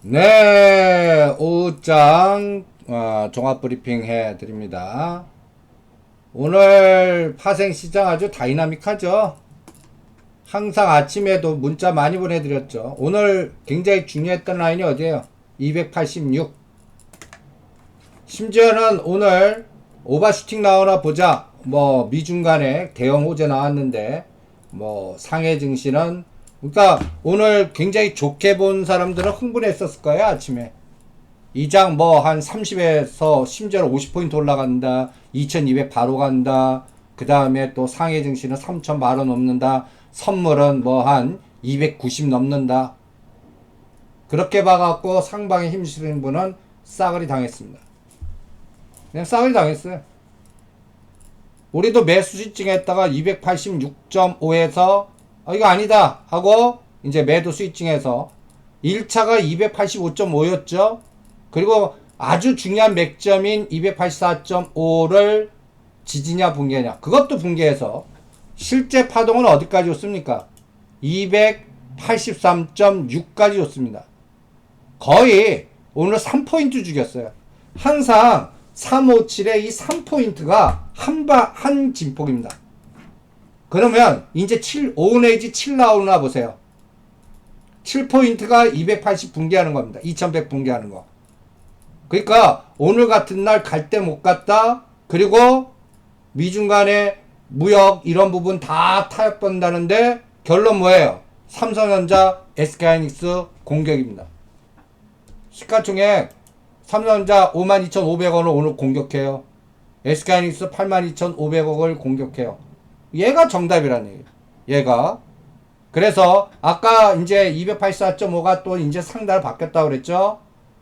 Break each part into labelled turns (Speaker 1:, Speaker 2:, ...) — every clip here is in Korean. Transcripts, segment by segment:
Speaker 1: 네, 오후장 종합 브리핑 해 드립니다. 오늘 파생시장 아주 다이나믹하죠? 항상 아침에도 문자 많이 보내드렸죠. 오늘 굉장히 중요했던 라인이 어디예요? 286. 심지어는 오늘 오버슈팅 나오나 보자. 뭐 미중 간에 대형 호재 나왔는데 뭐 상해 증시는 그러니까 오늘 굉장히 좋게 본 사람들은 흥분했었을 거예요. 아침에 이장 뭐 한 30에서 심지어 50포인트 올라간다. 2200 바로 간다. 그 다음에 또 상해 증시는 3000 바로 넘는다. 선물은 뭐 한 290 넘는다. 그렇게 봐갖고 상방에 힘쓰는 분은 싸그리 당했습니다. 그냥 싸그리 당했어요. 우리도 매수 스위칭했다가 286.5에서 이거 아니다 하고 이제 매도 스위칭해서 1차가 285.5였죠. 그리고 아주 중요한 맥점인 284.5를 지지냐 붕괴냐 그것도 붕괴해서 실제 파동은 어디까지 줬습니까? 283.6까지 줬습니다. 거의 오늘 3포인트 죽였어요. 항상 357의 이 3포인트가 한 진폭입니다. 그러면 이제 5 내지 7 나오나 보세요. 7포인트가 280 붕괴하는 겁니다. 2100 붕괴하는 거. 그러니까 오늘 같은 날 갈 때 못 갔다. 그리고 미중 간의 무역 이런 부분 다 타협된다는데 결론 뭐예요? 삼성전자, SK하이닉스 공격입니다. 시가총액 삼성전자 52,500원을 오늘 공격해요. SK하이닉스 82,500억을 공격해요. 얘가 정답이라는 얘기예요. 얘가. 그래서 아까 이제 284.5가 또 이제 상단을 바뀌었다고 그랬죠.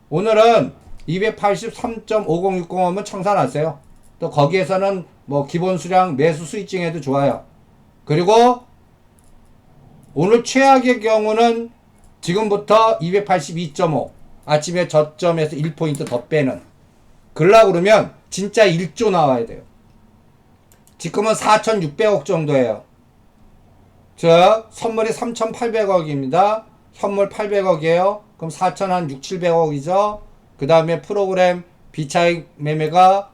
Speaker 1: 오늘은 283.5060 하면 청산하세요. 또 거기에서는 뭐 기본 수량 매수 스위칭해도 좋아요. 그리고 오늘 최악의 경우는 지금부터 282.5 아침에 저점에서 1포인트 더 빼는 그러려고 그러면 진짜 1조 나와야 돼요. 지금은 4,600억 정도예요. 즉 선물이 3,800억입니다. 현물 800억이에요. 그럼 4,600, 700억이죠. 그 다음에 프로그램 비차익 매매가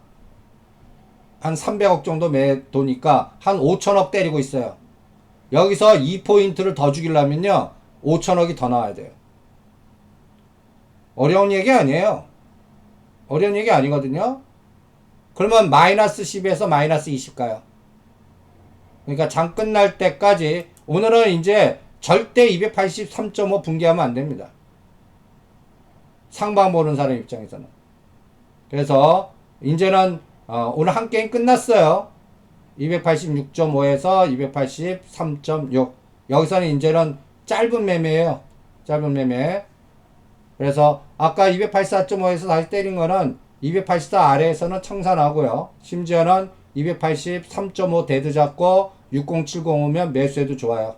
Speaker 1: 한 300억 정도 매도니까 한 5천억 때리고 있어요. 여기서 2포인트를 더 죽이려면요 5천억이 더 나와야 돼요. 어려운 얘기 아니에요. 어려운 얘기 아니거든요. 그러면 마이너스 10에서 마이너스 20 가요. 그러니까 장 끝날 때까지 오늘은 이제 절대 283.5 붕괴하면 안 됩니다. 상방 보는 사람 입장에서는. 그래서 이제는 오늘 한 게임 끝났어요. 286.5에서 283.6 여기서는 이제는 짧은 매매예요. 짧은 매매. 그래서 아까 284.5에서 다시 때린 거는 284 아래에서는 청산하고요. 심지어는 283.5 데드 잡고 6070 오면 매수해도 좋아요.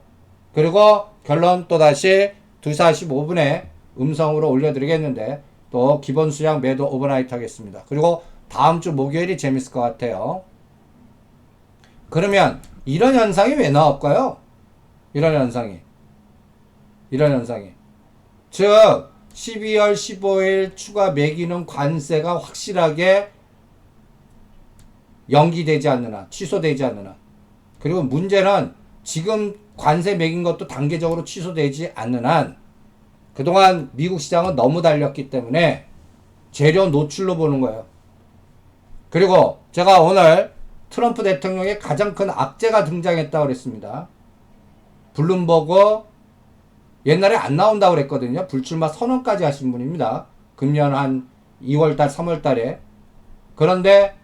Speaker 1: 그리고 결론 또다시 2시 45분에 음성으로 올려드리겠는데 또 기본 수량 매도 오버나이트 하겠습니다. 그리고 다음 주 목요일이 재밌을 것 같아요. 그러면 이런 현상이 왜 나올까요? 이런 현상이. 즉 12월 15일 추가 매기는 관세가 확실하게 연기되지 않는 한, 취소되지 않는 한. 그리고 문제는 지금 관세 매긴 것도 단계적으로 취소되지 않는 한 그동안 미국 시장은 너무 달렸기 때문에 재료 노출로 보는 거예요. 그리고 제가 오늘 트럼프 대통령의 가장 큰 악재가 등장했다고 그랬습니다. 블룸버그 옛날에 안 나온다고 그랬거든요. 불출마 선언까지 하신 분입니다. 금년 한 2월달, 3월달에. 그런데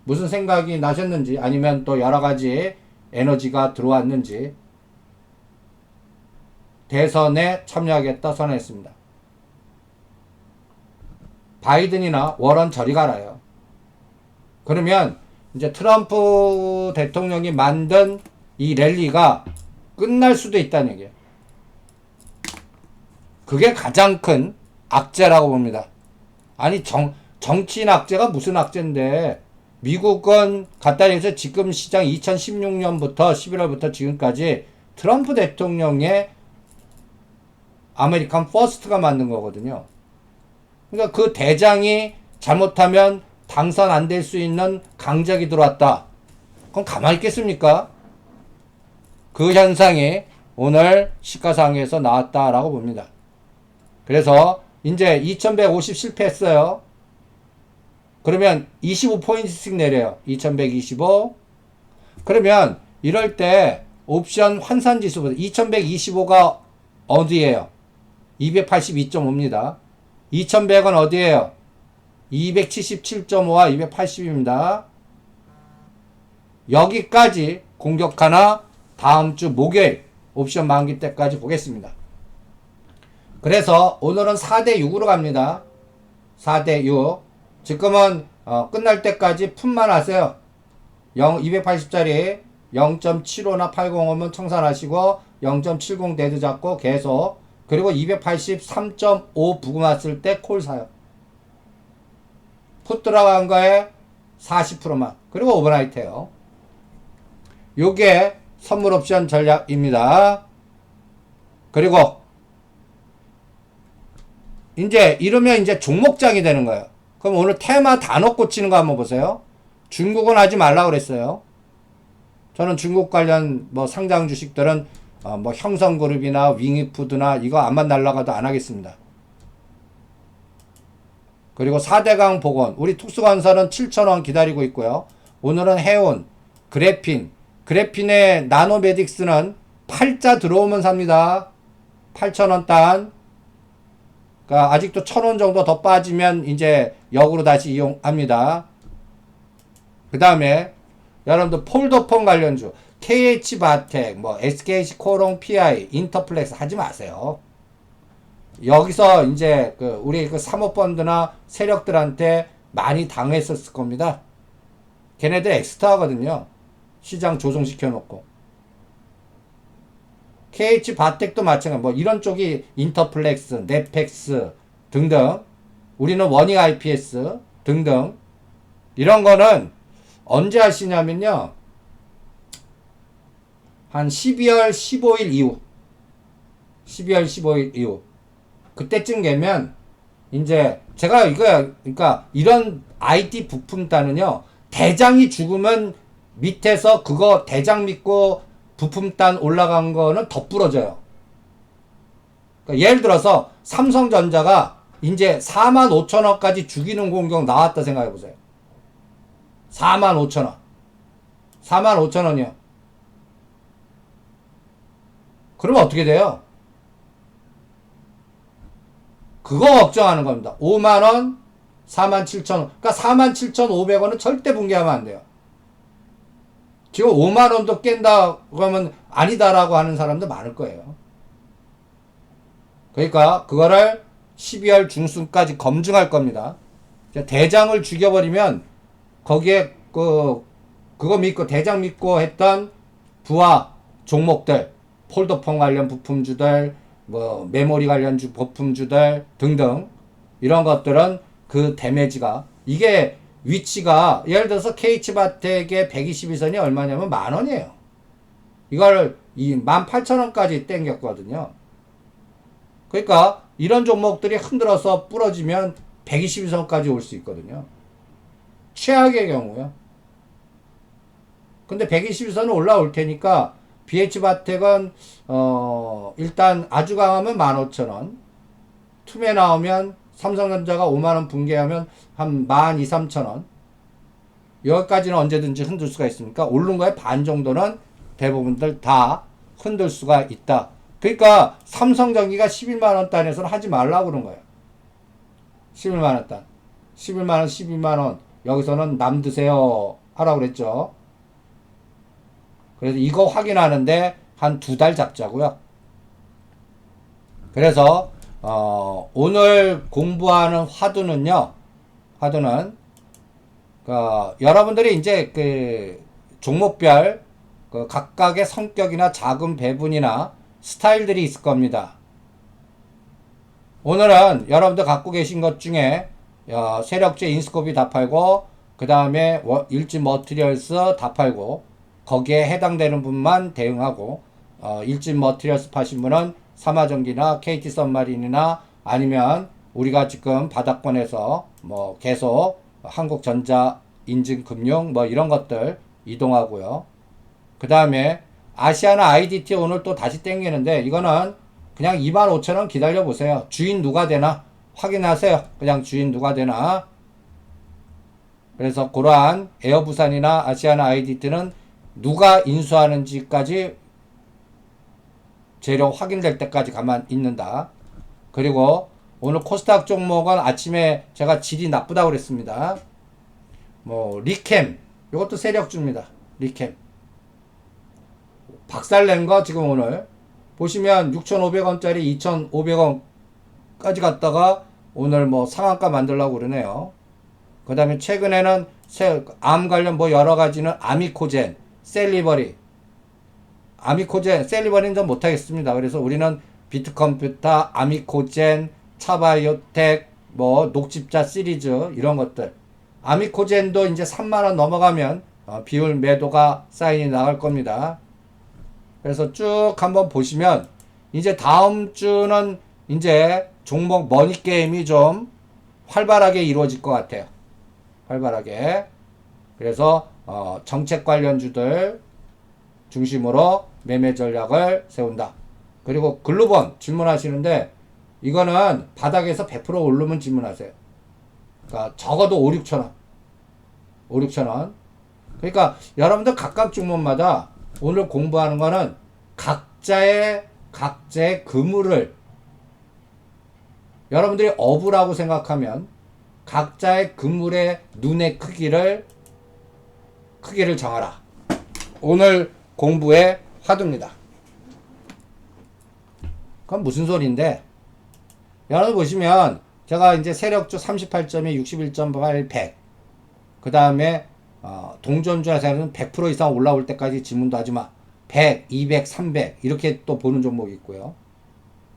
Speaker 1: 무슨 생각이 나셨는지 아니면 또 여러가지 에너지가 들어왔는지 대선에 참여하겠다 선언했습니다. 바이든이나 워런 저리 가라요. 그러면 이제 트럼프 대통령이 만든 이 랠리가 끝날 수도 있다는 얘기예요. 그게 가장 큰 악재라고 봅니다. 아니 정치인 악재가 무슨 악재인데 미국은 갖다 대서 지금 시장 2016년부터 11월부터 지금까지 트럼프 대통령의 아메리칸 퍼스트가 만든 거거든요. 그러니까 그 대장이 잘못하면 당선 안 될 수 있는 강적이 들어왔다. 그럼 가만히 있겠습니까? 그 현상이 오늘 시가상에서 나왔다라고 봅니다. 그래서 이제 2150 실패했어요. 그러면 25포인트씩 내려요. 2125. 그러면 이럴 때 옵션 환산지수보다 2125가 어디예요? 282.5입니다. 2100은 어디예요? 277.5와 280입니다. 여기까지 공격하나 다음 주 목요일 옵션 만기 때까지 보겠습니다. 그래서 오늘은 4대6으로 갑니다. 4대6. 지금은 끝날 때까지 푼만 하세요. 280짜리 0.75나 80 오면 청산하시고 0.70 데드 잡고 계속, 그리고 283.5 부금 왔을 때 콜 사요. 풋 들어간 거에 40%만. 그리고 오버나이트 해요. 요게 선물 옵션 전략입니다. 그리고 이제 이러면 이제 종목장이 되는 거예요. 그럼 오늘 테마 단어 꽂히는 거 한번 보세요. 중국은 하지 말라 그랬어요. 저는 중국 관련 뭐 상장 주식들은 뭐 형성그룹이나 윙이푸드나 이거 안만 날라가도 안 하겠습니다. 그리고 4대강 복원, 우리 특수건설은 7,000원 기다리고 있고요. 오늘은 해온, 그래핀의 나노메딕스는 8자 들어오면 삽니다. 8,000원 단. 그러니까 아직도 1,000원 정도 더 빠지면 이제 역으로 다시 이용합니다. 그 다음에 여러분들 폴더폰 관련주 KH바텍, 뭐 SKC 코롱 PI, 인터플렉스 하지 마세요. 여기서 이제 우리 사모펀드나 세력들한테 많이 당했었을 겁니다. 걔네들 엑스트라거든요. 시장 조정시켜 놓고. KH바텍도 마찬가지. 뭐 이런 쪽이 인터플렉스, 넷팩스 등등. 우리는 워닝 IPS 등등. 이런 거는 언제 하시냐면요. 한 12월 15일 이후. 12월 15일 이후. 그때쯤 되면 이제 제가 그러니까 이런 IT 부품단은요. 대장이 죽으면 밑에서 그거 대장 믿고 부품단 올라간 거는 더 부러져요. 그러니까 예를 들어서 삼성전자가 이제 45,000원까지 죽이는 공격 나왔다 생각해 보세요. 45,000원. 45,000원이요. 그러면 어떻게 돼요? 그거 걱정하는 겁니다. 5만원, 47,000원. 그러니까 47,500원은 절대 붕괴하면 안 돼요. 지금 5만원도 깬다 그러면 아니다라고 하는 사람도 많을 거예요. 그러니까 그거를 12월 중순까지 검증할 겁니다. 대장을 죽여버리면 거기에 그거 믿고 대장 믿고 했던 부하 종목들, 폴더폰 관련 부품주들, 뭐 메모리 관련 부품주들 등등 이런 것들은 그 데미지가, 이게 위치가 예를 들어서 KH바텍의 122선이 얼마냐면 10,000원이에요. 이걸 18,000원까지 땡겼거든요. 그러니까 이런 종목들이 흔들어서 부러지면 122선까지 올 수 있거든요. 최악의 경우요. 근데 122선은 올라올 테니까 BH바텍은 일단 아주 강하면 15,000원. 툼에 나오면 삼성전자가 5만원 붕괴하면 한 12,000, 13,000원. 여기까지는 언제든지 흔들 수가 있으니까 오른 거의 반 정도는 대부분들 다 흔들 수가 있다. 그러니까 삼성전기가 11만원 단에서는 하지 말라고 그런 거예요. 11만원 단. 11만원, 12만원. 여기서는 남 드세요. 하라고 그랬죠. 그래서 이거 확인하는데 한 2달 잡자고요. 그래서 오늘 공부하는 화두는요. 여러분들이 이제 종목별 각각의 성격이나 자금 배분이나 스타일들이 있을 겁니다. 오늘은 여러분들 갖고 계신 것 중에 세력제 인스코비 다 팔고, 그 다음에 일진 머티리얼스 다 팔고, 거기에 해당되는 분만 대응하고, 일진 머티리얼스 파신 분은 삼화전기나 KT 썸마린이나 아니면 우리가 지금 바닥권에서 뭐 계속 한국전자, 인증금융 뭐 이런 것들 이동하고요. 그 다음에 아시아나 IDT 오늘 또 다시 땡기는데 이거는 그냥 25,000원 기다려 보세요. 주인 누가 되나 확인하세요. 그냥 주인 누가 되나. 그래서 그러한 에어부산이나 아시아나 IDT는 누가 인수하는지까지 재료 확인될 때까지 가만 있는다. 그리고 오늘 코스닥 종목은 아침에 제가 질이 나쁘다고 그랬습니다. 뭐 리캠 이것도 세력주입니다. 리캠 박살낸 거 지금 오늘 보시면 6,500원짜리 2,500원까지 갔다가 오늘 뭐 상한가 만들려고 그러네요. 그 다음에 최근에는 암 관련 뭐 여러 가지는 아미코젠, 셀리버리, 셀리버리는 좀 못하겠습니다. 그래서 우리는 비트컴퓨터, 아미코젠, 차바이오텍, 뭐 녹집자 시리즈 이런 것들. 아미코젠도 이제 3만원 넘어가면 비율 매도가 사인이 나갈 겁니다. 그래서 쭉 한번 보시면 이제 다음 주는 이제 종목 머니게임이 좀 활발하게 이루어질 것 같아요. 활발하게. 그래서 정책 관련주들 중심으로 매매 전략을 세운다. 그리고 글루본 질문하시는데 이거는 바닥에서 100% 오르면 질문하세요. 그러니까 적어도 5, 6천 원. 그러니까 여러분들 각각 종목마다 오늘 공부하는 거는 각자의 그물을 여러분들이 어부라고 생각하면 각자의 그물의 눈의 크기를 정하라. 오늘 공부의 화두입니다. 그건 무슨 소리인데? 여러분 보시면 제가 이제 세력주 38점에 61.8, 100. 그 다음에 동전주에서는 100% 이상 올라올 때까지 질문도 하지 마. 100, 200, 300 이렇게 또 보는 종목이 있고요.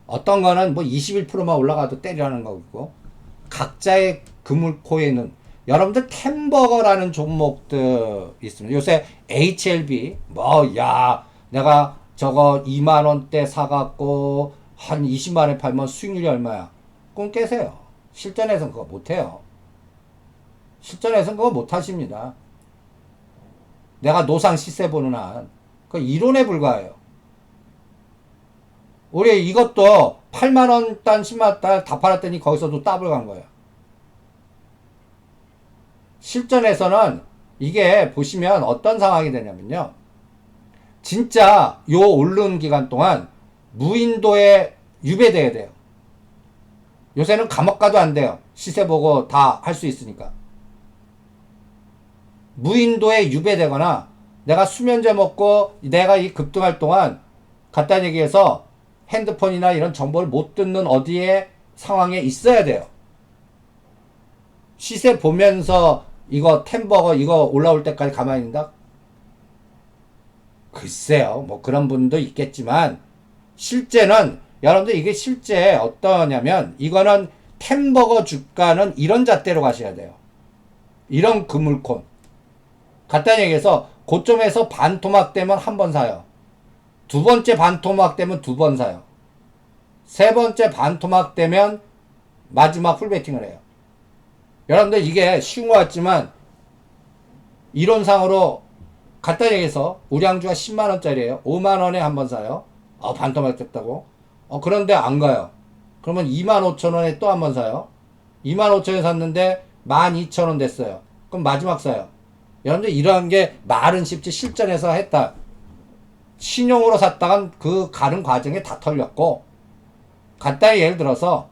Speaker 1: 어떤 거는 뭐 21%만 올라가도 때리라는 거 있고 각자의 그물코에는 여러분들 템버거라는 종목들 있습니다. 요새 HLB 내가 저거 2만원대 사갖고 한 20만원에 팔면 수익률이 얼마야? 그럼 깨세요. 실전에서는 그거 못해요. 실전에서는 그거 못하십니다. 내가 노상 시세 보는 한 그 이론에 불과해요. 우리 이것도 8만원 단 10만원 단 다 팔았더니 거기서도 더블 간 거예요. 실전에서는 이게 보시면 어떤 상황이 되냐면요. 진짜 요 오른 기간 동안 무인도에 유배돼야 돼요. 요새는 감옥 가도 안 돼요. 시세 보고 다 할 수 있으니까. 무인도에 유배되거나 내가 수면제 먹고 내가 이 급등할 동안 간단히 얘기해서 핸드폰이나 이런 정보를 못 듣는 어디에 상황에 있어야 돼요. 시세 보면서 이거 템버거 이거 올라올 때까지 가만히 있는다? 글쎄요. 뭐 그런 분도 있겠지만 실제는 여러분들 이게 실제 어떠냐면 이거는 템버거 주가는 이런 잣대로 가셔야 돼요. 이런 그물콘. 간단히 얘기해서 고점에서 반토막 되면 한 번 사요. 두 번째 반토막 되면 두 번 사요. 세 번째 반토막 되면 마지막 풀베팅을 해요. 여러분들 이게 쉬운 것 같지만 이론상으로 간단히 얘기해서 우량주가 10만원짜리예요. 5만원에 한 번 사요. 반토막 됐다고. 그런데 안 가요. 그러면 25,000원에 또 한 번 사요. 25,000원에 샀는데 12,000원 됐어요. 그럼 마지막 사요. 여러분들 이러한 게 말은 쉽지 실전에서 했다. 신용으로 샀다간 그 가는 과정에 다 털렸고 간단히 예를 들어서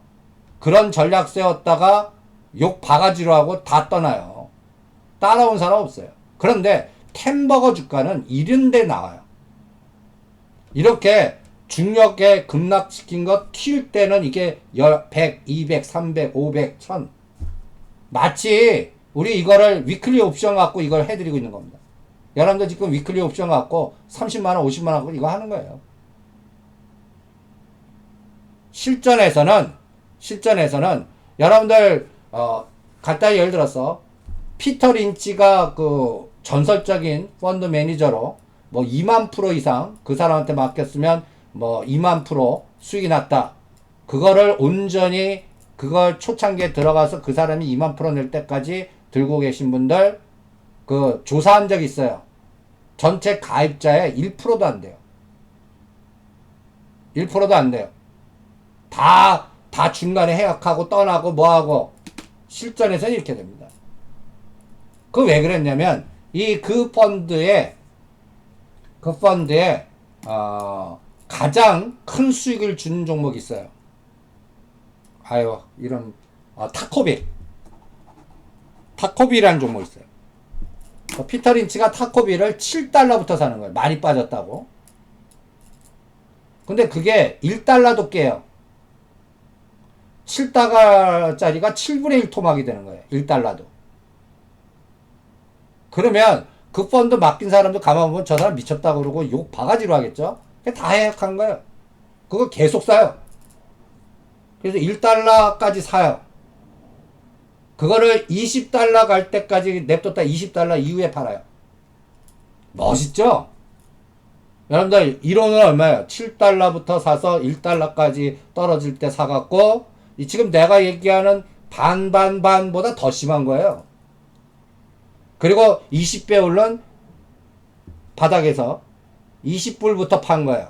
Speaker 1: 그런 전략 세웠다가 욕 바가지로 하고 다 떠나요. 따라온 사람 없어요. 그런데 템버거 주가는 이런데 나와요. 이렇게 중력에 급락시킨 거 튀울 때는 이게 100, 200, 300, 500, 1000 마치 우리 이거를 위클리 옵션 갖고 이걸 해드리고 있는 겁니다. 여러분들 지금 위클리 옵션 갖고 30만원, 50만원 갖고 이거 하는 거예요. 실전에서는 여러분들 간단히 예를 들어서 피터 린치가 그 전설적인 펀드 매니저로 뭐 2만 프로 이상 그 사람한테 맡겼으면 뭐 2만 프로 수익이 났다. 그거를 온전히 그걸 초창기에 들어가서 그 사람이 2만 프로 낼 때까지 들고 계신 분들 그 조사한 적 있어요. 전체 가입자의 1%도 안 돼요. 1%도 안 돼요. 다 중간에 해약하고 떠나고 뭐하고 실전에서는 이렇게 됩니다. 그 왜 그랬냐면 그 펀드에 가장 큰 수익을 주는 종목이 있어요. 아유 이런 타코빌이라는 종목이 있어요. 피터 린치가 타코빌을 7달러부터 사는 거예요. 많이 빠졌다고. 근데 그게 1달러도 깨요. 7달러짜리가 7분의 1 토막이 되는 거예요. 1달러도. 그러면 그 펀드 맡긴 사람도 가만 보면 저 사람 미쳤다 그러고 욕 바가지로 하겠죠? 다 해약한 거예요. 그거 계속 사요. 그래서 1달러까지 사요. 그거를 20달러 갈 때까지 냅뒀다 20달러 이후에 팔아요. 멋있죠? 여러분들 1원은 얼마예요? 7달러부터 사서 1달러까지 떨어질 때 사갖고 지금 내가 얘기하는 반보다 더 심한 거예요. 그리고 20배 오른 바닥에서 20불부터 판 거예요.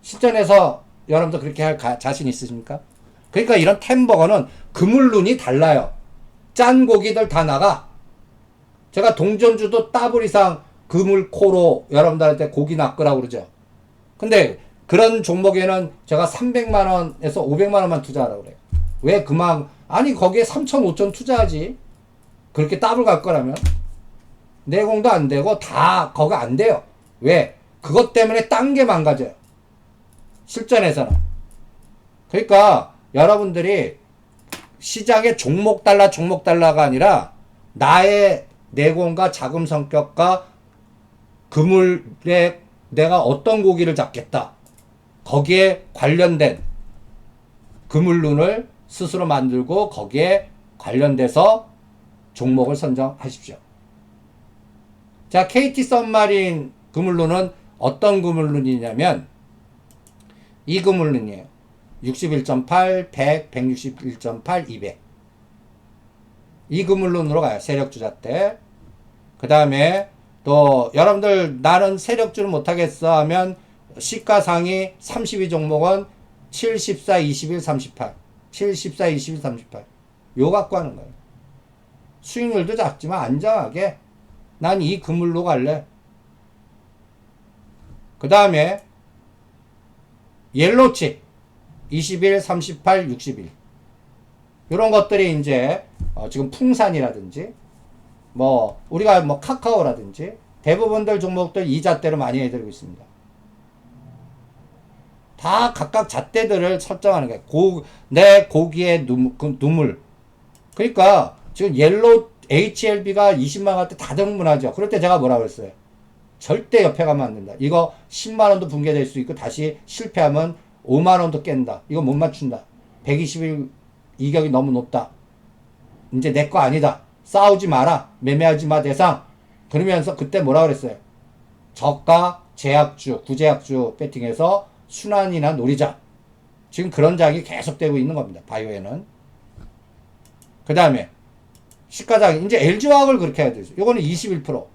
Speaker 1: 실전에서 여러분들 그렇게 할 자신 있으십니까? 그러니까 이런 템버거는 그물론이 달라요. 짠 고기들 다 나가. 제가 동전주도 더블 이상 그물코로 여러분들한테 고기 낚으라고 그러죠. 근데 그런 종목에는 제가 300만원에서 500만원만 투자하라고 그래요. 왜 아니 거기에 3천 5천 투자하지. 그렇게 더블 갈 거라면. 내공도 안 되고 다 거기 안 돼요. 왜? 그것 때문에 딴 게 망가져요. 실전에서는. 그러니까 여러분들이 시장의 종목 달라가 아니라 나의 내공과 자금 성격과 그물에 내가 어떤 고기를 잡겠다. 거기에 관련된 그물론을 스스로 만들고 거기에 관련돼서 종목을 선정하십시오. 자, KT 썸마린 그물론은 어떤 그물론이냐면 이 그물론이에요. 61.8, 100, 161.8, 200. 이 그물론으로 가요. 세력주자 때. 그 다음에 또 여러분들 나는 세력주를 못하겠어 하면 시가상위 32 종목은 7, 14, 21, 38. 7, 14, 21, 38. 요 갖고 하는 거예요. 수익률도 작지만 안정하게 난 이 그물로 갈래. 그 다음에 옐로칩 21, 38, 61. 이런 것들이 이제 지금 풍산이라든지 우리가 카카오라든지 대부분들 종목들 이 잣대로 많이 해드리고 있습니다. 다 각각 잣대들을 설정하는 거예요. 내 고기의 눈물. 그러니까 지금 옐로 HLB가 20만 원 갈 때 다 등분하죠. 그럴 때 제가 뭐라고 했어요? 절대 옆에 가면 안 된다. 이거 10만 원도 붕괴될 수 있고 다시 실패하면 5만 원도 깬다. 이거 못 맞춘다. 120일 이격이 너무 높다. 이제 내 거 아니다. 싸우지 마라. 매매하지 마 대상. 그러면서 그때 뭐라 그랬어요? 저가 제약주, 구제약주 배팅해서 순환이나 노리자. 지금 그런 장이 계속되고 있는 겁니다. 바이오에는. 그 다음에 시가장이 이제 LG화학을 그렇게 해야 되죠. 요거는 21%.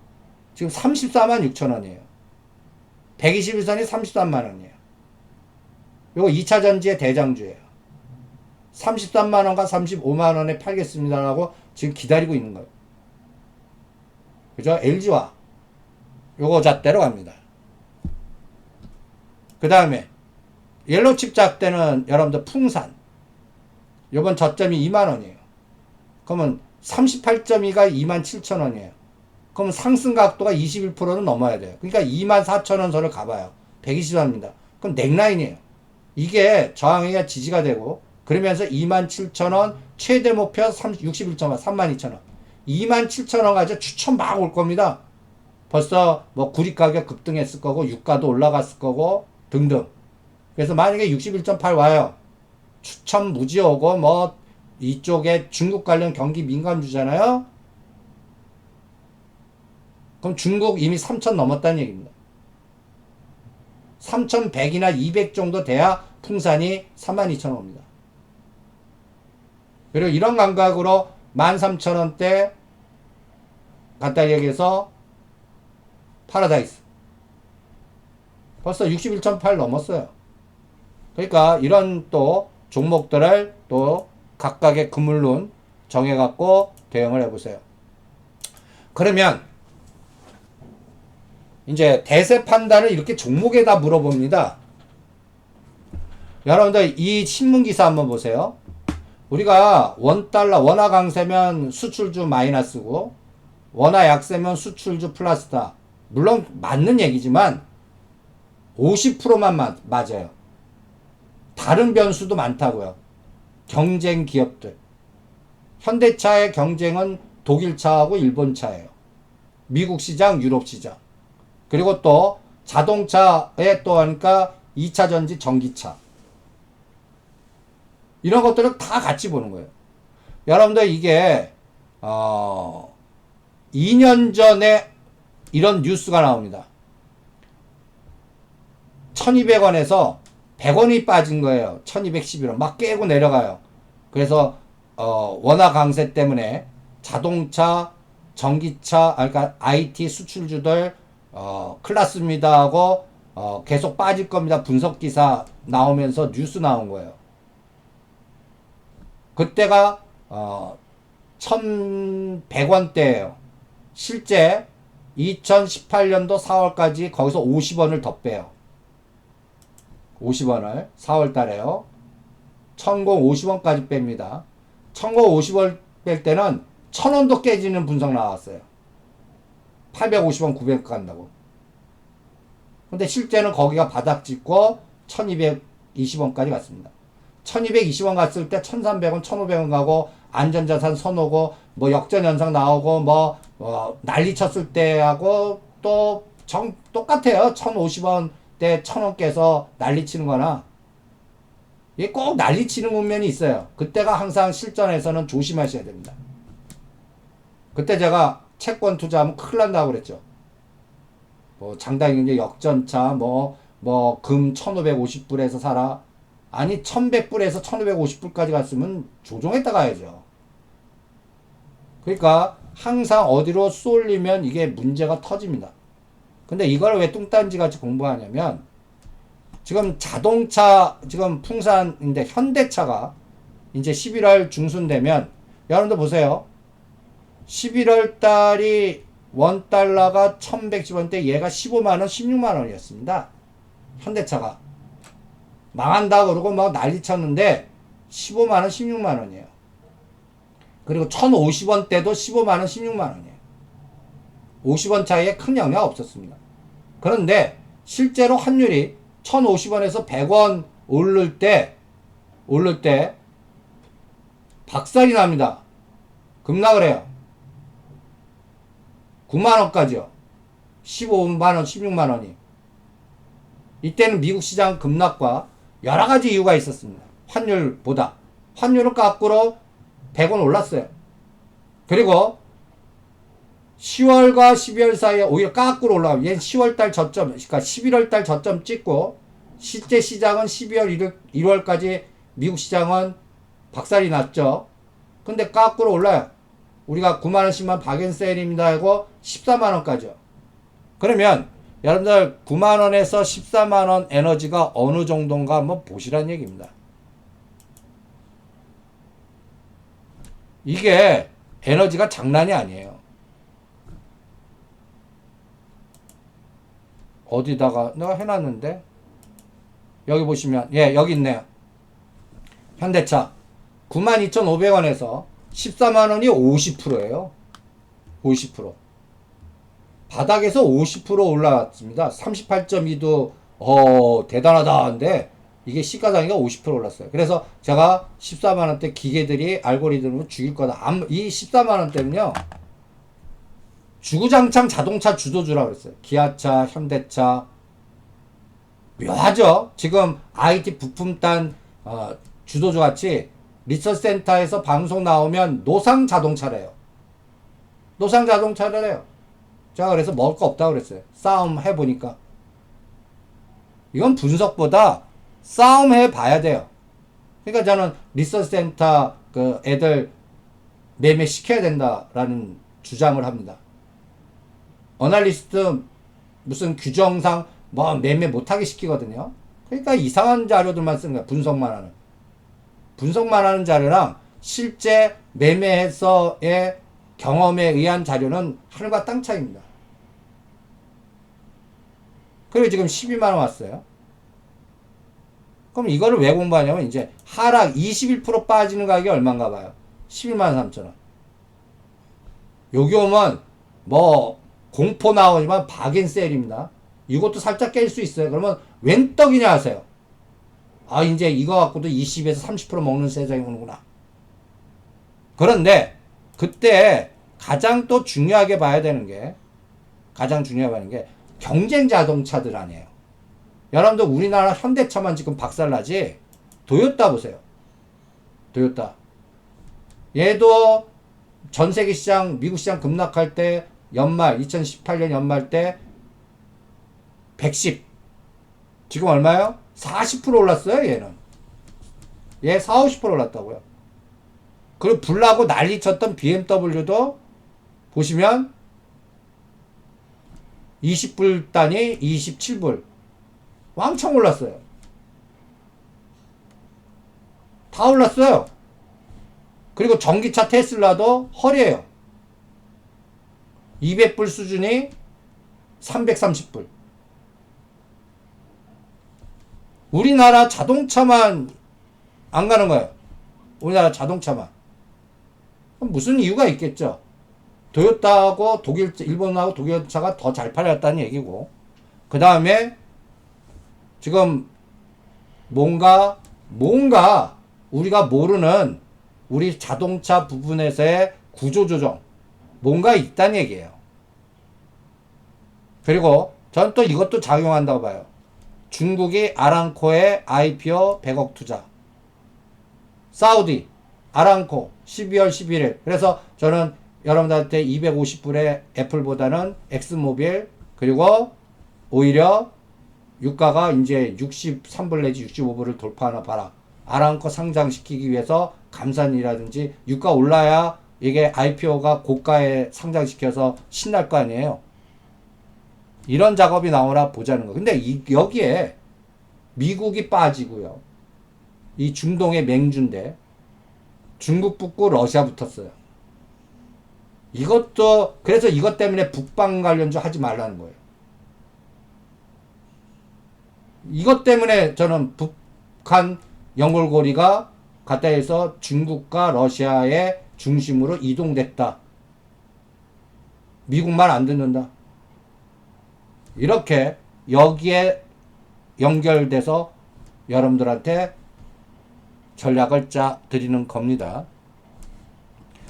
Speaker 1: 지금 34만 6천 원이에요. 121선이 33만 원이에요. 요거 2차 전지의 대장주예요. 33만 원과 35만 원에 팔겠습니다라고 지금 기다리고 있는 거예요. 그죠? LG화학. 요거 잣대로 갑니다. 그 다음에 옐로칩 잣대는 여러분들 풍산. 요번 저점이 2만 원이에요. 그러면 38.2가 27,000원이에요. 그럼 상승 각도가 21%는 넘어야 돼요. 그러니까 24,000원 선을 가봐요. 120원입니다. 그럼 넥라인이에요. 이게 저항이가 지지가 되고 그러면서 27,000원 최대 목표 61.4 32,000원 27,000원 가지고 추천 막 올 겁니다. 벌써 구리 가격 급등했을 거고 유가도 올라갔을 거고 등등. 그래서 만약에 61.8 와요. 추천 무지 오고 이쪽에 중국 관련 경기 민감주잖아요. 그럼 중국 이미 3,000 넘었다는 얘기입니다. 3,100이나 200 정도 돼야 풍산이 32,000원입니다. 그리고 이런 감각으로 13,000원대 간단히 얘기해서 파라다이스 벌써 61.8 넘었어요. 그러니까 이런 또 종목들을 또 각각의 그물론 정해갖고 대응을 해보세요. 그러면 이제 대세 판단을 이렇게 종목에다 물어봅니다. 여러분들 이 신문기사 한번 보세요. 우리가 원달러 원화 강세면 수출주 마이너스고 원화 약세면 수출주 플러스다. 물론 맞는 얘기지만 50%만 맞아요. 다른 변수도 많다고요. 경쟁 기업들. 현대차의 경쟁은 독일차하고 일본차예요. 미국 시장, 유럽 시장. 그리고 또 자동차에 또 하니까 2차 전지 전기차. 이런 것들을 다 같이 보는 거예요. 여러분들 이게 2년 전에 이런 뉴스가 나옵니다. 1200원에서 100원이 빠진 거예요. 1211원. 막 깨고 내려가요. 그래서 원화 강세 때문에 자동차, 전기차, 그러니까 IT 수출주들 큰일 났습니다 하고 계속 빠질 겁니다. 분석 기사 나오면서 뉴스 나온 거예요. 그때가 1100원대예요. 실제 2018년도 4월까지 거기서 50원을 더 빼요. 50원을 4월 달에요. 천공 50원까지 뺍니다. 천공 50원 뺄 때는 1000원도 깨지는 분석 나왔어요. 850원 900원 간다고. 근데 실제는 거기가 바닥 찍고 1220원까지 갔습니다. 1220원 갔을 때 1300원 1500원 가고 안전자산 선오고 뭐 역전 현상 나오고 뭐 난리 쳤을 때하고 또 똑같아요. 1050원 때 1000원 깨서 난리 치는 거나 이게 꼭 난리 치는 국면이 있어요. 그때가 항상 실전에서는 조심하셔야 됩니다. 그때 제가 채권 투자하면 큰일 난다고 그랬죠. 뭐 장당이 이제 역전차 금 1550불에서 사라. 아니 1100불에서 1550불까지 갔으면 조종했다 가야죠. 그러니까 항상 어디로 쏠리면 이게 문제가 터집니다. 근데 이걸 왜 뚱딴지 같이 공부하냐면 지금 자동차 지금 풍산인데 현대차가 이제 11월 중순 되면 여러분들 보세요. 11월 달이 원달러가 1110원대 얘가 15만원 16만원이었습니다. 현대차가 망한다 그러고 막 난리 쳤는데 15만원 16만원이에요. 그리고 1050원 때도 15만원 16만원이에요. 50원 차이에 큰 영향 없었습니다. 그런데 실제로 환율이 1050원에서 100원 오를 때 박살이 납니다. 급락을 해요. 9만원까지요. 15만원 16만원이. 이때는 미국 시장 급락과 여러가지 이유가 있었습니다. 환율보다. 환율은 거꾸로 100원 올랐어요. 그리고 10월과 12월 사이에 오히려 거꾸로 올라가요. 얘는 10월달 저점, 그러니까 11월달 저점 찍고 실제 시장은 12월 1월까지 미국 시장은 박살이 났죠. 근데 거꾸로 올라요. 우리가 9만원씩만 박앤세일입니다 하고 14만원까지요. 그러면 여러분들 9만원에서 14만원 에너지가 어느 정도인가 한번 보시란 얘기입니다. 이게 에너지가 장난이 아니에요. 어디다가 내가 해놨는데 여기 보시면 여기 있네요. 현대차 92,500원에서 14만원이 50%예요. 50%. 바닥에서 50% 올라왔습니다. 38.2도 대단하다 하는데 이게 시가장이가 50% 올랐어요. 그래서 제가 14만원대 기계들이 알고리즘으로 죽일 거다. 이 14만원대는요. 주구장창 자동차 주도주라고 그랬어요. 기아차, 현대차. 묘하죠? 지금 IT 부품단 주도주 같이 리서치센터에서 방송 나오면 노상 자동차래요. 노상 자동차래요. 제가 그래서 먹을 거 없다고 그랬어요. 싸움 해보니까. 이건 분석보다 싸움해 봐야 돼요. 그러니까 저는 리서치 센터 그 애들 매매 시켜야 된다라는 주장을 합니다. 어널리스트 무슨 규정상 뭐 매매 못하게 시키거든요. 그러니까 이상한 자료들만 쓰는 거야. 분석만 하는 자료랑 실제 매매에서의 경험에 의한 자료는 하늘과 땅 차이입니다. 그리고 지금 12만 원 왔어요. 그럼 이거를 왜 공부하냐면 이제 하락 21% 빠지는 가격이 얼마인가 봐요. 11만 3천 원. 여기 오면 뭐 공포 나오지만 박앤셀입니다. 이것도 살짝 깰 수 있어요. 그러면 웬 떡이냐 하세요. 아 이제 이거 갖고도 20에서 30% 먹는 세상이 오는구나. 그런데 그때 가장 또 중요하게 봐야 되는 게 경쟁 자동차들 아니에요. 여러분들 우리나라 현대차만 지금 박살나지 도요타 보세요. 도요타. 얘도 전 세계 시장, 미국 시장 급락할 때 연말 2018년 연말 때 110. 지금 얼마요? 40% 올랐어요, 얘는. 얘 4, 50% 올랐다고요. 그리고 불나고 난리 쳤던 BMW도 보시면 20불 단위 27불. 왕창 올랐어요. 다 올랐어요. 그리고 전기차 테슬라도 허리에요. 200불 수준이 330불. 우리나라 자동차만 안 가는 거예요. 우리나라 자동차만. 무슨 이유가 있겠죠. 도요타하고 일본하고 독일 차가 더 잘 팔렸다는 얘기고. 그 다음에 지금 뭔가 우리가 모르는 우리 자동차 부분에서의 구조조정 뭔가 있다는 얘기예요. 그리고 전 또 이것도 작용한다고 봐요. 중국이 아람코에 IPO 100억 투자. 사우디 아람코 12월 11일. 그래서 저는 여러분들한테 250불의 애플보다는 엑스모빌 그리고 오히려 유가가 이제 63불 내지 65불을 돌파하나 봐라. 아람코 상장시키기 위해서 감산이라든지 유가 올라야 이게 IPO가 고가에 상장시켜서 신날 거 아니에요. 이런 작업이 나오나 보자는 거. 근데 여기에 미국이 빠지고요. 이 중동의 맹주인데 중국 붙고 러시아 붙었어요. 이것도 그래서 이것 때문에 북방 관련주 하지 말라는 거예요. 이것 때문에 저는 북한 연골고리가 가까이에서 중국과 러시아의 중심으로 이동됐다. 미국만 안 듣는다. 이렇게 여기에 연결돼서 여러분들한테 전략을 짜 드리는 겁니다.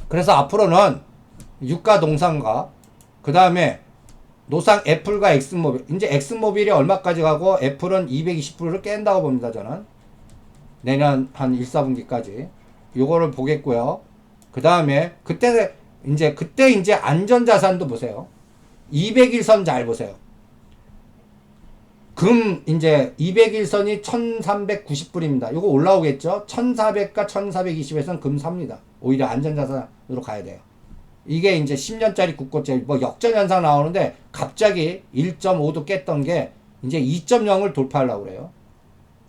Speaker 1: 그래서 앞으로는 유가 동상과 그 다음에 노상 애플과 엑스모빌. 이제 엑스모빌이 얼마까지 가고 애플은 220%를 깬다고 봅니다. 저는. 내년 한 1, 4분기까지. 요거를 보겠고요. 그 다음에 그때 이제 안전자산도 보세요. 200일선 잘 보세요. 금 이제 200일선이 1390불입니다. 요거 올라오겠죠? 1400과 1420에서는 금 삽니다. 오히려 안전자산으로 가야 돼요. 이게 이제 10년짜리 국고채 뭐 역전현상 나오는데 갑자기 1.5도 깼던 게 이제 2.0을 돌파하려고 그래요.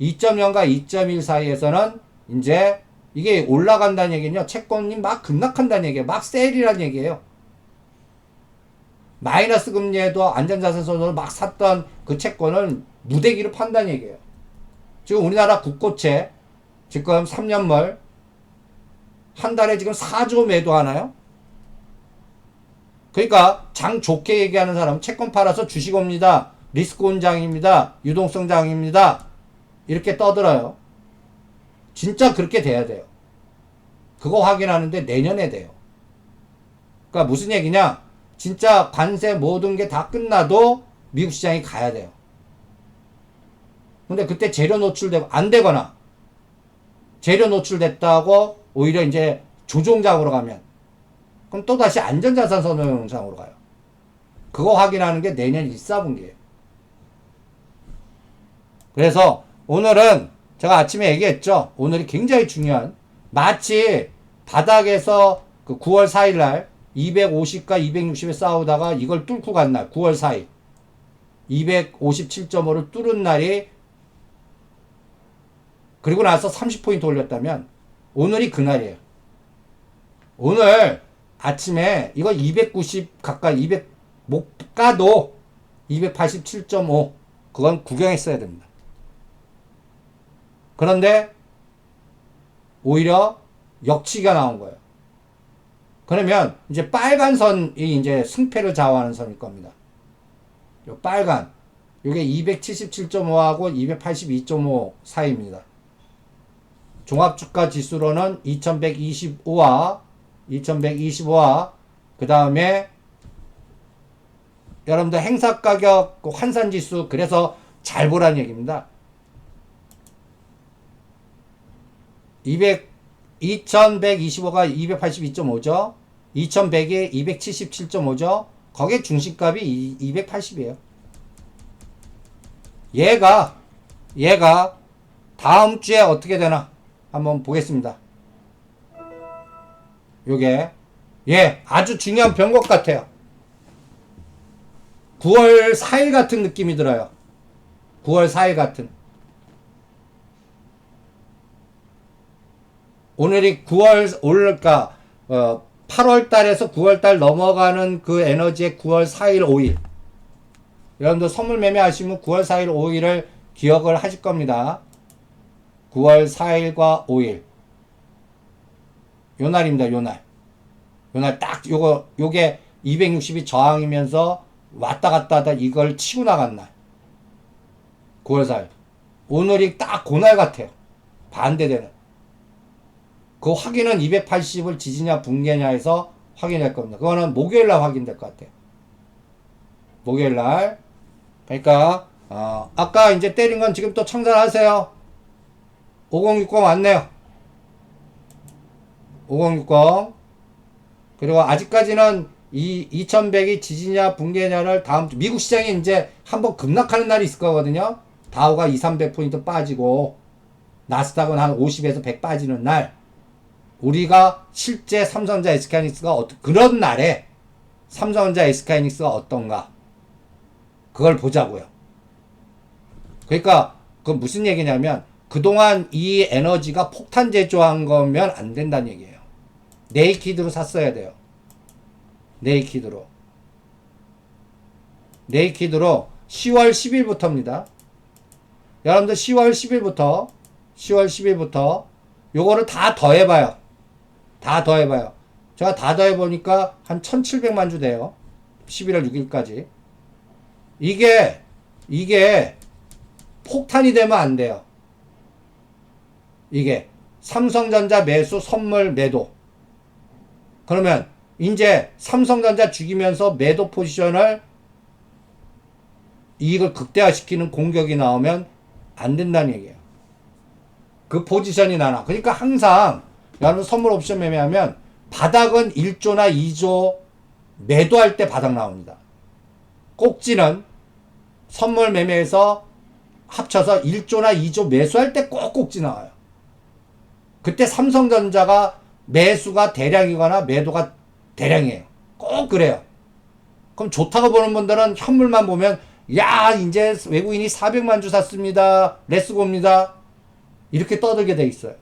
Speaker 1: 2.0과 2.1 사이에서는 이제 이게 올라간다는 얘기는요. 채권이 막 급락한다는 얘기예요. 막 세일이라는 얘기예요. 마이너스 금리에도 안전자산선으로 막 샀던 그 채권을 무대기로 판다는 얘기예요. 지금 우리나라 국고채 지금 3년물 한 달에 지금 4조 매도하나요? 그러니까 장 좋게 얘기하는 사람은 채권 팔아서 주식 옵니다. 리스크 온 장입니다. 유동성 장입니다. 이렇게 떠들어요. 진짜 그렇게 돼야 돼요. 그거 확인하는데 내년에 돼요. 그러니까 무슨 얘기냐? 진짜 관세 모든 게 다 끝나도 미국 시장이 가야 돼요. 근데 그때 재료 노출되고 안 되거나 재료 노출됐다고 오히려 이제 조종장으로 가면 그럼 또다시 안전자산 선호용장으로 가요. 그거 확인하는 게 내년 1, 4분기예요. 그래서 오늘은 제가 아침에 얘기했죠. 오늘이 굉장히 중요한, 마치 바닥에서 그 9월 4일 날 250과 260에 싸우다가 이걸 뚫고 간 날, 9월 4일 257.5를 뚫은 날이, 그리고 나서 30포인트 올렸다면 오늘이 그날이에요. 오늘 아침에 이거 290 가까이, 200 못 가도 287.5 그건 구경했어야 됩니다. 그런데 오히려 역치가 나온 거예요. 그러면 이제 빨간 선이 이제 승패를 좌우하는 선일 겁니다. 요 빨간, 요게 277.5하고 282.5 사이입니다. 종합주가 지수로는 2125와 그 다음에 여러분들 행사가격 환산지수, 그래서 잘 보라는 얘기입니다. 2125가 282.5죠. 2100이 277.5죠. 거기에 중심값이 280이에요. 얘가 다음 주에 어떻게 되나 한번 보겠습니다. 요게 아주 중요한 변곡 같아요. 9월 4일 같은 느낌이 들어요. 9월 4일 같은. 오늘이 8월 달에서 9월 달 넘어가는 그 에너지의 9월 4일 5일. 여러분들 선물 매매하시면 9월 4일 5일을 기억을 하실 겁니다. 9월 4일과 5일. 요 날입니다. 요 날. 요 날 딱 요게 260이 저항이면서 왔다 갔다 하다 이걸 치고 나간 날. 9월 4일. 오늘이 딱 그날 같아요. 반대되는. 그 확인은 280을 지지냐 붕괴냐에서 확인할 겁니다. 그거는 목요일날 확인될 것 같아요. 목요일날. 그러니까 아까 이제 때린 건 지금 또 청산하세요. 5060 왔네요. 5060. 그리고 아직까지는 이 2100이 지지냐 붕괴냐를 다음 주, 미국 시장이 이제 한번 급락하는 날이 있을 거거든요. 다우가 200~300포인트 빠지고 나스닥은 한 50에서 100 빠지는 날, 우리가 실제 삼성전자 SK하이닉스가 그런 날에 삼성전자 SK하이닉스가 어떤가 그걸 보자고요. 그러니까 그 무슨 얘기냐면, 그동안 이 에너지가 폭탄 제조한 거면 안 된다는 얘기예요. 네이키드로 샀어야 돼요. 네이키드로 10월 10일부터입니다. 여러분들 10월 10일부터 요거를 다 더해봐요. 제가 다 더해보니까 한 1700만 주 돼요. 11월 6일까지. 이게 폭탄이 되면 안 돼요. 이게 삼성전자 매수, 선물 매도. 그러면 이제 삼성전자 죽이면서 매도 포지션을 이익을 극대화시키는 공격이 나오면 안 된다는 얘기예요. 그 포지션이 나나. 그러니까 항상 여러분 선물 옵션 매매하면 바닥은 1조나 2조 매도할 때 바닥 나옵니다. 꼭지는 선물 매매에서 합쳐서 1조나 2조 매수할 때 꼭 꼭지 나와요. 그때 삼성전자가 매수가 대량이거나 매도가 대량이에요. 꼭 그래요. 그럼 좋다고 보는 분들은 현물만 보면, 야, 이제 외국인이 400만 주 샀습니다. 레츠고입니다. 이렇게 떠들게 돼 있어요.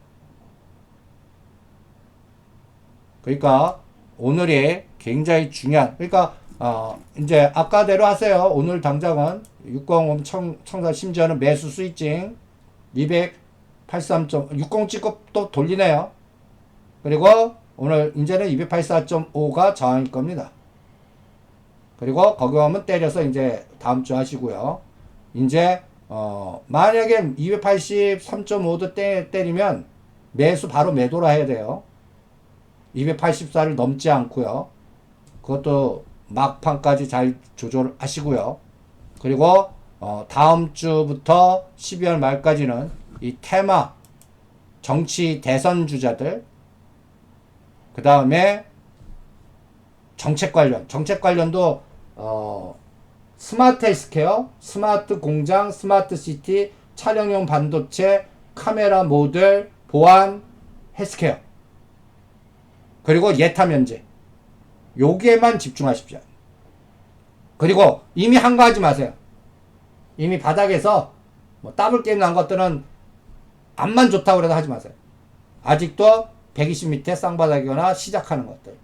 Speaker 1: 그러니까 오늘이 굉장히 중요한, 그러니까 이제 아까대로 하세요. 오늘 당장은 605 청사, 심지어는 매수 스위칭 283.60 찍고 또 돌리네요. 그리고 오늘 이제는 284.5가 저항일 겁니다. 그리고 거기 오면 때려서 이제 다음 주 하시고요. 이제 만약에 283.5도 때리면 매수 바로 매도라 해야 돼요. 284를 넘지 않고요. 그것도 막판까지 잘 조절하시고요. 그리고 다음 주부터 12월 말까지는 이 테마 정치 대선 주자들, 그 다음에 정책 관련도 스마트 헬스케어, 스마트 공장, 스마트 시티, 촬영용 반도체, 카메라 모듈, 보안, 헬스케어. 그리고 예타 면제. 요게만 집중하십시오. 그리고 이미 한 거 하지 마세요. 이미 바닥에서 뭐 더블 게임 난 것들은 암만 좋다고 그래도 하지 마세요. 아직도 120 밑에 쌍바닥이거나 시작하는 것들.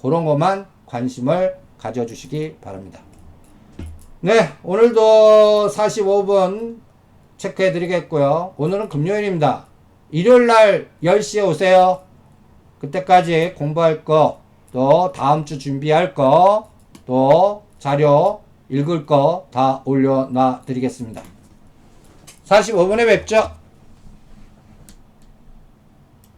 Speaker 1: 그런 것만 관심을 가져주시기 바랍니다. 네, 오늘도 45분 체크해 드리겠고요. 오늘은 금요일입니다. 일요일날 10시에 오세요. 그때까지 공부할 거, 또 다음 주 준비할 거, 또 자료 읽을 거 다 올려놔 드리겠습니다. 45분에 뵙죠.